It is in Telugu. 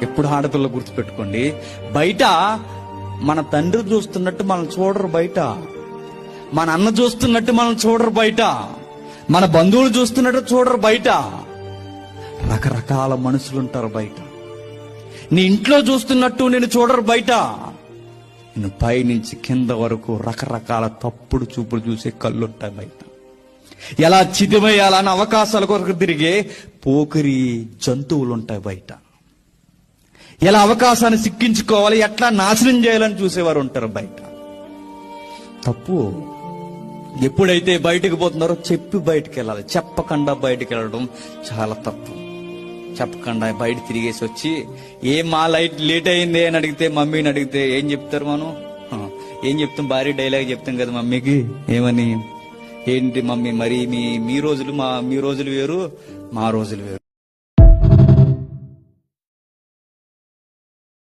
ఎప్పుడు ఆడపిల్ల గుర్తుపెట్టుకోండి, బయట మన తండ్రి చూస్తున్నట్టు మనం చూడరు, బయట మన అన్న చూస్తున్నట్టు మనం చూడరు, బయట మన బంధువులు చూస్తున్నట్టు చూడరు, బయట రకరకాల మనుషులు ఉంటారు బయట. నీ ఇంట్లో చూస్తున్నట్టు నేను చూడరు బయట. నేను పైనుంచి కింద వరకు రకరకాల తప్పుడు చూపులు చూసే కళ్ళు ఉంటాయి బయట. ఎలా చిదిమేయాలని అవకాశాల కొరకు తిరిగే పోకిరి జంతువులు ఉంటాయి బయట. ఎలా అవకాశాన్ని సిక్కించుకోవాలి, ఎట్లా నాశనం చేయాలని చూసేవారు ఉంటారు బయట. తప్పు. ఎప్పుడైతే బయటకు పోతున్నారో చెప్పి బయటకు వెళ్ళాలి. చెప్పకుండా బయటకు వెళ్ళడం చాలా తప్పు. చెప్పకుండా బయట తిరిగేసి వచ్చి మా లేట్ అయింది అని అడిగితే, మమ్మీని అడిగితే ఏం చెప్తారు మనం? ఏం చెప్తాం? భారీ డైలాగ్ చెప్తాం కదా మమ్మీకి. ఏమని? ఏంటి మమ్మీ మరి మీ రోజులు వేరు, మా రోజులు వేరు.